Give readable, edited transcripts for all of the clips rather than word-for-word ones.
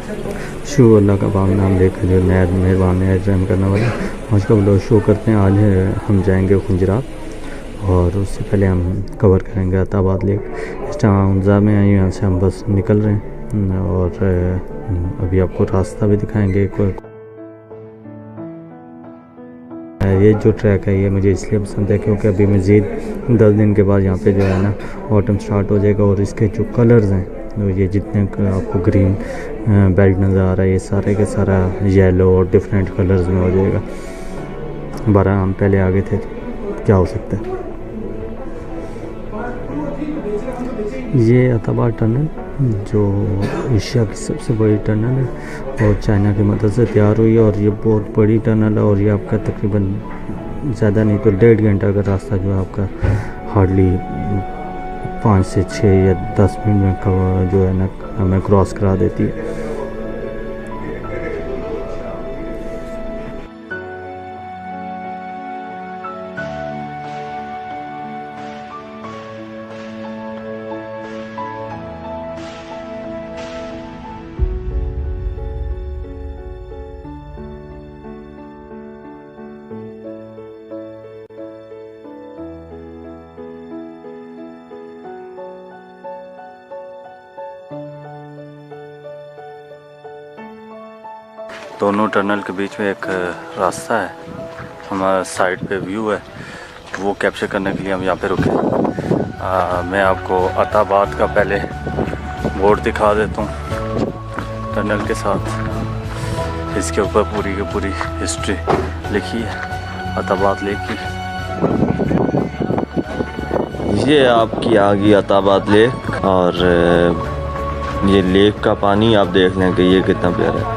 Show अल्लाह का पाक नाम लेकर जो नया मेहरबान नया रहम करने वाला। आज का ब्लॉग शो करते हैं। आज हम जाएंगे खुंजरात और उससे पहले हम कवर करेंगे अताबाद लेक। इस टाइम हुंजा में आई, यहाँ से हम बस निकल रहे हैं और अभी आपको रास्ता भी दिखाएंगे। ये जो ट्रैक है ये मुझे इसलिए पसंद है क्योंकि अभी मज़ीद 10 दिन के बाद यहाँ पे जो है ना ऑटम स्टार्ट हो जाएगा और इसके जो कलर्स हैं तो ये जितने आपको ग्रीन बेल्ट नज़र आ रहा है ये सारे के सारा येलो और डिफरेंट कलर्स में हो जाएगा। 12 हम पहले आगे थे क्या हो सकता है। ये अताबाद टनल जो एशिया की सबसे बड़ी टनल है और चाइना की मदद से तैयार हुई है और ये बहुत बड़ी टनल है और ये आपका तकरीबन ज़्यादा नहीं तो 1.5 घंटा का रास्ता जो है आपका हार्डली 5 से 6 या 10 मिनट में जो है ना हमें क्रॉस करा देती है। दोनों टनल के बीच में एक रास्ता है, हमारा साइड पे व्यू है, वो कैप्चर करने के लिए हम यहाँ पे रुके। मैं आपको अताबाद का पहले बोर्ड दिखा देता हूँ टनल के साथ। इसके ऊपर पूरी की पूरी हिस्ट्री लिखी है अताबाद लेक की। ये आपकी आ गई अताबाद लेक और ये लेक का पानी आप देख लें कि ये कितना प्यारा है।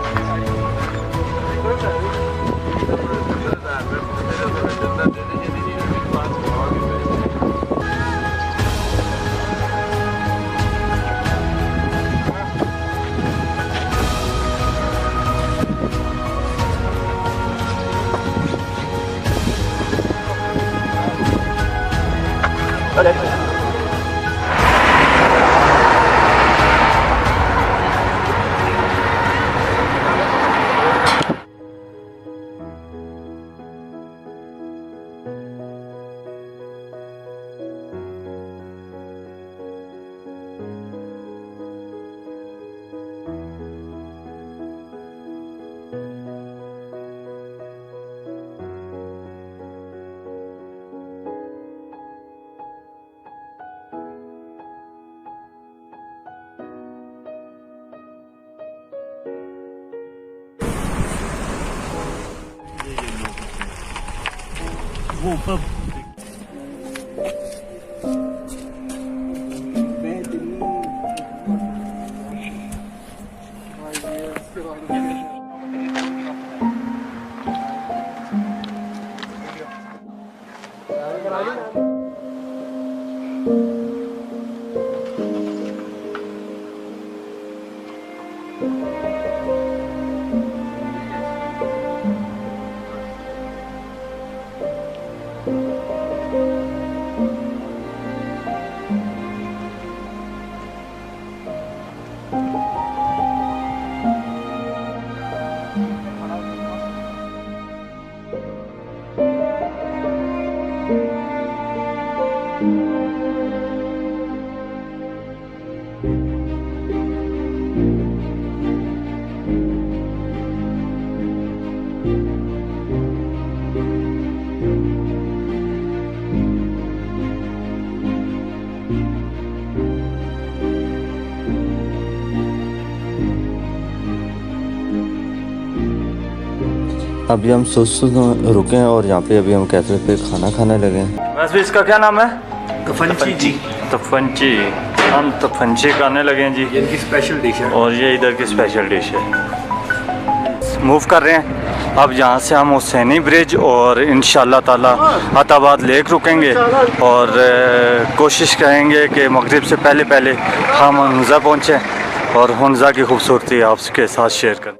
वो ऊपर अभी हम सुस्त रुके हैं और यहाँ पे अभी हम कैफे पे खाना खाने लगे हैं। वैसे इसका क्या नाम है? तफंची जी। तफंची, हम तफंची खाने लगे हैं जी। ये इनकी स्पेशल डिश है और ये इधर की स्पेशल डिश है। मूव कर रहे हैं अब यहाँ से हम हुसैनी ब्रिज और इंशाल्लाह ताला अताबाद लेक रुकेंगे और कोशिश करेंगे कि मगरिब से पहले पहले हम हुंजा पहुँचें और हुंजा की खूबसूरती आपके साथ शेयर करें।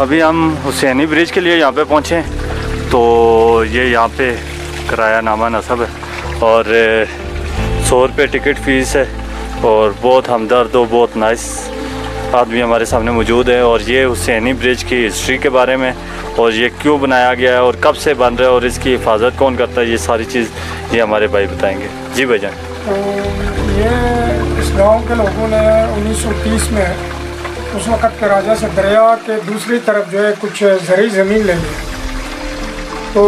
अभी हम हुसैनी ब्रिज के लिए यहाँ पे पहुँचे, तो ये यहाँ पे किराया नामा नसब है और 100 रुपये टिकट फ़ीस है और बहुत हमदर्द और बहुत नाइस आदमी हमारे सामने मौजूद है। और ये हुसैनी ब्रिज की हिस्ट्री के बारे में और ये क्यों बनाया गया है और कब से बन रहा है और इसकी हिफाजत कौन करता है, ये सारी चीज़ ये हमारे भाई बताएंगे। जी भाईजान। तो ये इस गांव के लोगों ने 1930 में उस वक़्त के राजा से दरिया के दूसरी तरफ जो है कुछ ज़रूरी ज़मीन ले ली। तो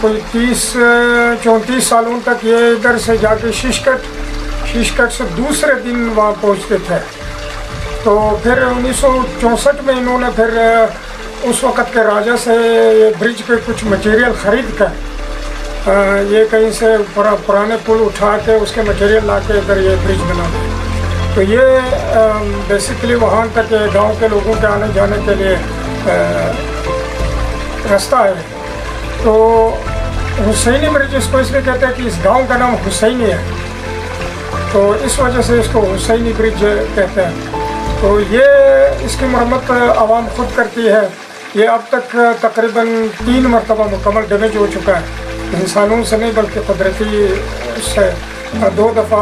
कोई 30-34 सालों तक ये इधर से जाके शीशकट से दूसरे दिन वहाँ पहुँचते थे। तो फिर 1964 में इन्होंने फिर उस वक़्त के राजा से ये ब्रिज पे कुछ मटेरियल ख़रीद कर ये कहीं से पुराने पुल उठा के उसके मटेरियल ला के इधर ये ब्रिज बना दिया। तो ये बेसिकली वहाँ तक गांव के लोगों के आने जाने के लिए रास्ता है। तो हुसैनी ब्रिज इसको इसलिए कहते हैं कि इस गांव का नाम हुसैनी है, तो इस वजह से इसको हुसैनी ब्रिज कहते हैं। तो ये इसकी मरम्मत आवाम खुद करती है। ये अब तक तकरीबन 3 मरतबा मुकम्मल डैमेज हो चुका है, इंसानों से नहीं बल्कि कुदरती उससे 2 दफ़ा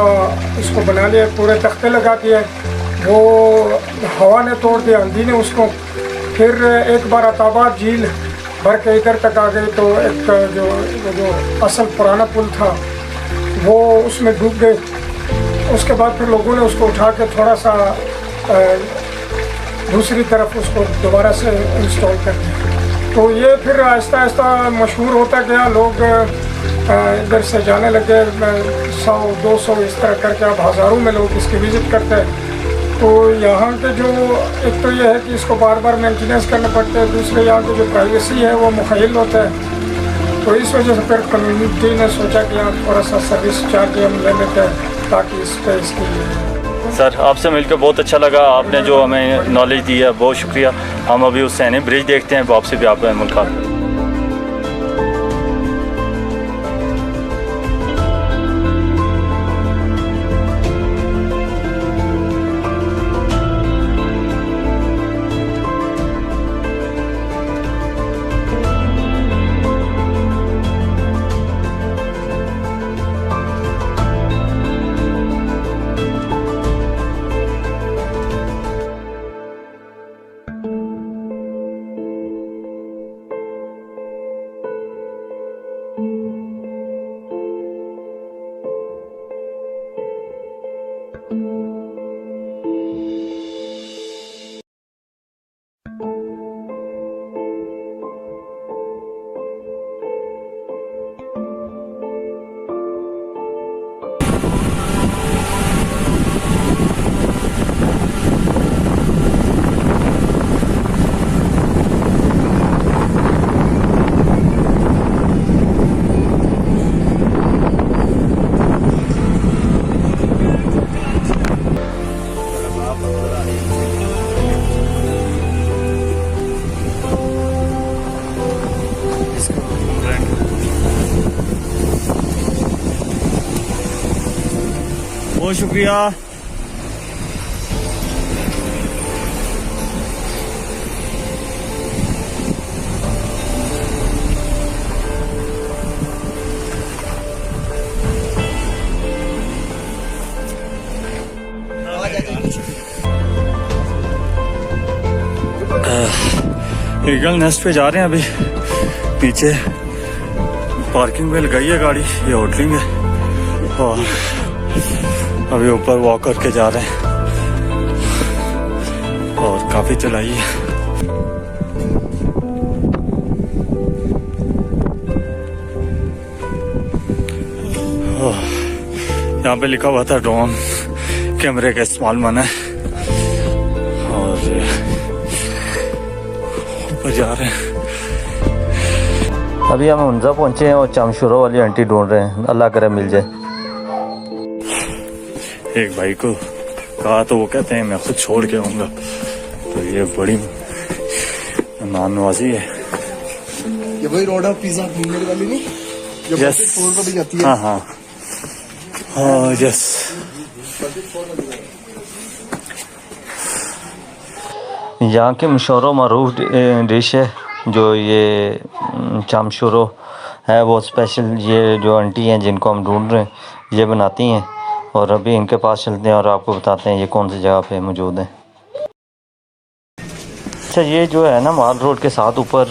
इसको बना लिया, पूरे तख्ते लगा दिए, वो हवा ने तोड़ दिया, आंधी ने उसको। फिर एक बार अताबाद झील भर के इधर तक आ गई, तो एक जो असल पुराना पुल था वो उसमें डूब गए। उसके बाद फिर लोगों ने उसको उठा के थोड़ा सा दूसरी तरफ उसको दोबारा से इंस्टॉल कर दिया। तो ये फिर आहिस्ता आहिस्ता मशहूर होता गया, लोग इधर से जाने लगे, 100-200 इस तरह करके अब हज़ारों में लोग इसकी विज़िट करते हैं। तो यहाँ के जो एक तो ये है कि इसको बार बार मेंटेनेंस करना पड़ता है, दूसरे यहाँ की जो प्राइवेसी है वो मुखैल होता है। तो इस वजह से फिर कम्युनिटी ने सोचा कि यहाँ थोड़ा सा सर्विस चार्ज हम ले लेते हैं ताकि इस पर इसकी। सर आपसे मिलकर बहुत अच्छा लगा, आपने जो हमें नॉलेज दी है बहुत शुक्रिया। हम अभी हुसैनी ब्रिज देखते हैं, वापसी भी आप मुलाकात। बहुत शुक्रिया। ईगल नेस्ट पे जा रहे हैं अभी। पीछे पार्किंग में लगाई है गाड़ी, ये होटलिंग है और अभी ऊपर वॉक करके जा रहे हैं और काफ़ी चलाई है। यहाँ पे लिखा हुआ था ड्रोन कैमरे का इस्तेमाल मना है और ऊपर जा रहे हैं। अभी हम हुंजा पहुंचे हैं और चामशूरा वाली आंटी ढूंढ रहे हैं, अल्लाह करे मिल जाए। एक भाई को कहा तो वो कहते हैं मैं खुद छोड़ के आऊँगा, तो ये बड़ी मेहमान नवाजी है। ये वही रोड है पिज्जा घूमने वाली नहीं, यस भी जाती है। हाँ हाँ हाँ यस। यहाँ के मशहूर मरूफ डिश है जो ये चामशुरो है, वो स्पेशल ये जो आंटी हैं जिनको हम ढूंढ रहे हैं ये बनाती हैं, और अभी इनके पास चलते हैं और आपको बताते हैं ये कौन सी जगह पे मौजूद है। अच्छा, ये जो है ना माल रोड के साथ ऊपर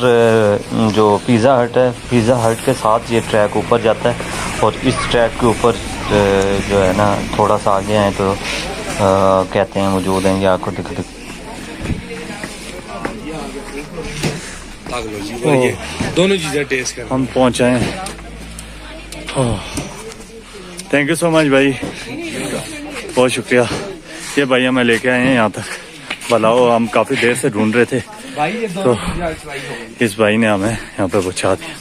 जो पिज़्ज़ा हट है, पिज़्ज़ा हट के साथ ये ट्रैक ऊपर जाता है, और इस ट्रैक के ऊपर जो है ना थोड़ा सा आगे आए तो कहते हैं मौजूद हैं, ये आपको दिख दोनों चीजें टेस्ट कर। हम पहुँच आए हैं। थैंक यू सो मच भाई, बहुत शुक्रिया। ये भाई हमें लेके आए हैं यहाँ तक, भलाओ हम काफ़ी देर से ढूंढ रहे थे तो इस भाई ने हमें यहाँ पे पहुँचा दिया।